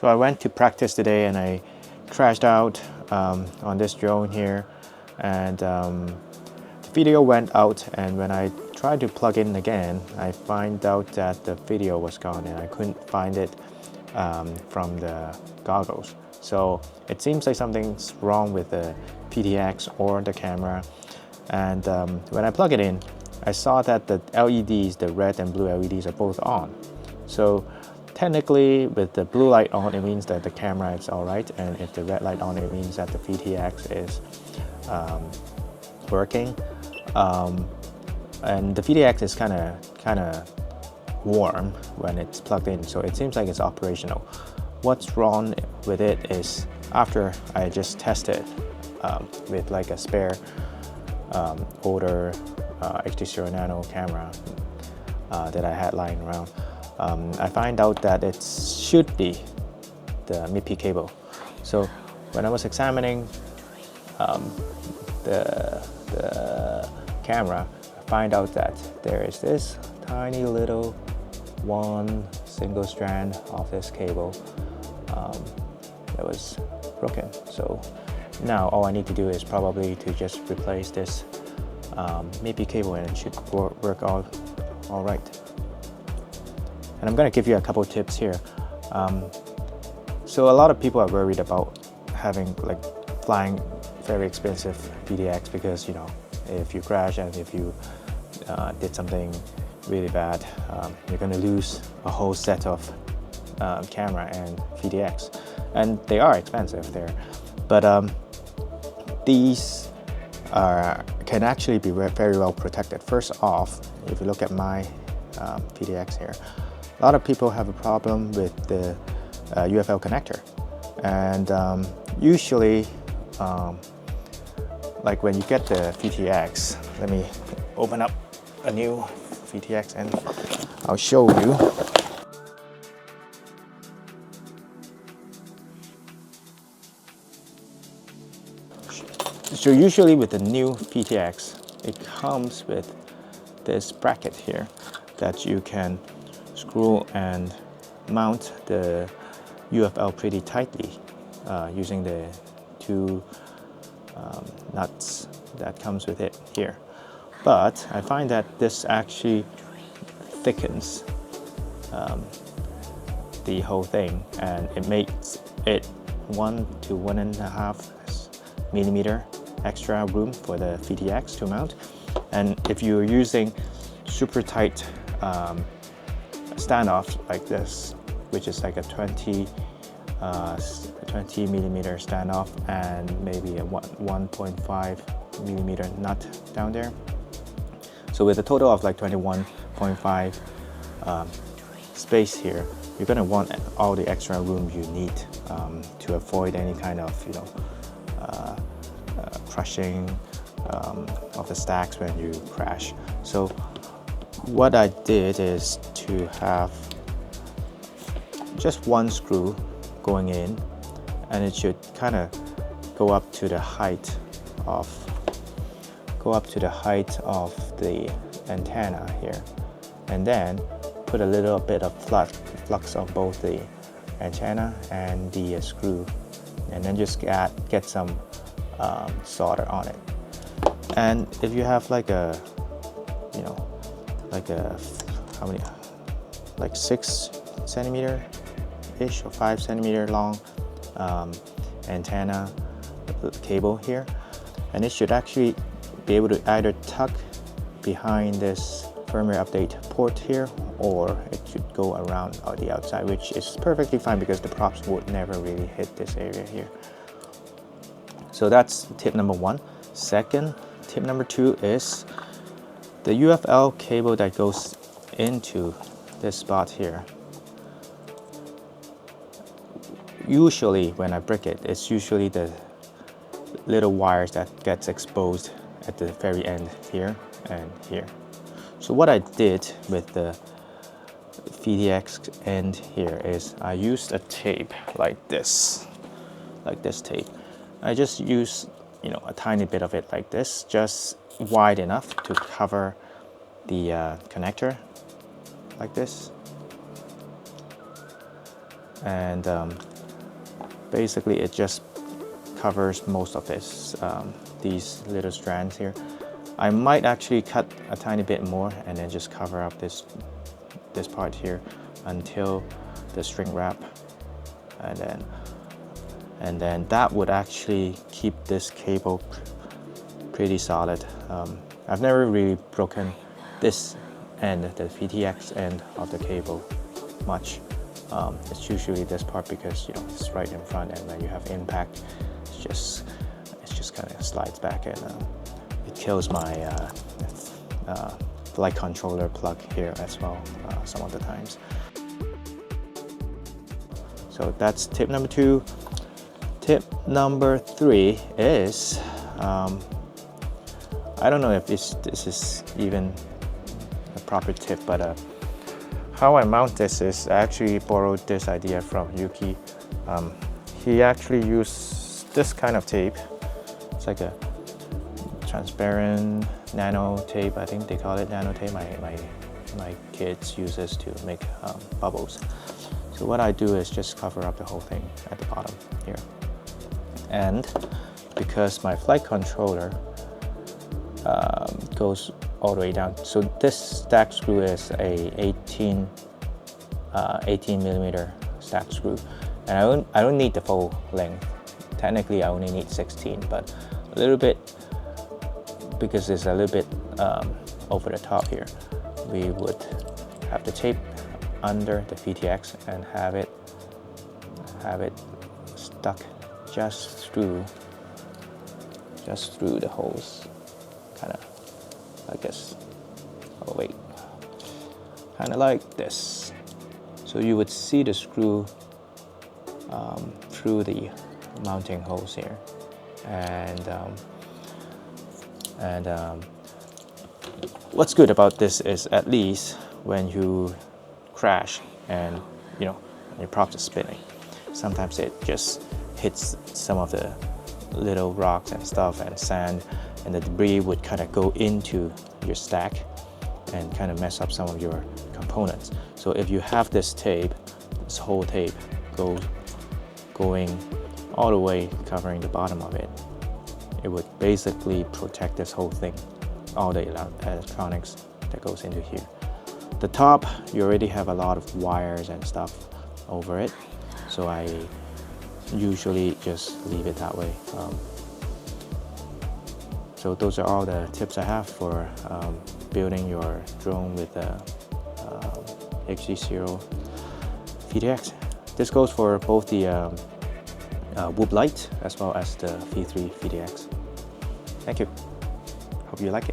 So I went to practice today and I crashed out on this drone here, and the video went out, and when I tried to plug in again, I find out that the video was gone and I couldn't find it from the goggles. So it seems like something's wrong with the PTX or the camera. And when I plug it in, I saw that the LEDs, the red and blue LEDs, are both on. So technically, with the blue light on, it means that the camera is all right, and if the red light on, it means that the VTX is working. And the VTX is kind of warm when it's plugged in, so it seems like it's operational. What's wrong with it is, after I just tested with like a spare older HDZero Nano camera that I had lying around, I find out that it should be the MIPI cable. So when I was examining the camera, I find out that there is this tiny little one single strand of this cable that was broken. So now all I need to do is probably to just replace this MIPI cable, and it should work all right. And I'm going to give you a couple tips here. So a lot of people are worried about flying very expensive VTX because, you know, if you crash and if you did something really bad, you're going to lose a whole set of camera and VTX, and they are expensive there. But these can actually be very well protected. First off, if you look at my VTX here, a lot of people have a problem with the UFL connector, and usually like when you get the VTX, let me open up a new VTX and I'll show you. So usually with the new VTX, it comes with this bracket here that you can screw and mount the UFL pretty tightly using the two nuts that comes with it here. But I find that this actually thickens the whole thing, and it makes it 1 to 1.5 millimeter extra room for the VTX to mount. And if you're using super tight standoff like this, which is like a 20 millimeter standoff and maybe a 1.5 millimeter nut down there, so with a total of like 21.5 space here, you're going to want all the extra room you need to avoid any kind of, you know, crushing of the stacks when you crash. So what I did is to have just one screw going in, and it should kind of go up to the height of the antenna here, and then put a little bit of flux on both the antenna and the screw, and then just get some solder on it. And if you have like a, you know, like a, how many, like 6 centimeter ish or 5 centimeter long antenna cable here, and it should actually be able to either tuck behind this firmware update port here, or it should go around on the outside, which is perfectly fine because the props would never really hit this area here. So that's tip number 1. Second, tip number 2 is the UFL cable that goes into this spot here. Usually when I break it, it's usually the little wires that gets exposed at the very end here and here. So what I did with the VTX end here is I used a tape like this tape. I just use, you know, a tiny bit of it like this, just wide enough to cover the connector like this. and basically it just covers most of this, these little strands here. I might actually cut a tiny bit more and then just cover up this part here until the string wrap, and then that would actually keep this cable pretty solid. I've never really broken this end, the VTX end of the cable much. It's usually this part because it's right in front, and when you have impact, it just kind of slides back, and it kills my light controller plug here as well some of the times. So that's tip number 2. Tip number 3 is I don't know if this is even a proper tip, but how I mount this is I actually borrowed this idea from Yuki. He actually used this kind of tape. It's like a transparent nano tape. I think they call it nano tape. My kids use this to make bubbles. So what I do is just cover up the whole thing at the bottom here. And because my flight controller goes all the way down, so this stack screw is a 18 millimeter stack screw, and I don't need the full length. Technically I only need 16, but a little bit, because it's a little bit over the top here, we would have the tape under the VTX and have it stuck just through the holes, kind of like this. Oh wait, kind of like this. So you would see the screw through the mounting holes here, and what's good about this is, at least when you crash and your prop is spinning, sometimes it just hits some of the little rocks and stuff and sand, and the debris would kind of go into your stack and kind of mess up some of your components. So if you have this tape, this whole tape going all the way covering the bottom of it, it would basically protect this whole thing, all the electronics that goes into here. The top, you already have a lot of wires and stuff over it, so I usually just leave it that way. So those are all the tips I have for building your drone with the HDZero VTX. This goes for both the Whoop Light as well as the V3 VTX. Thank you. Hope you like it.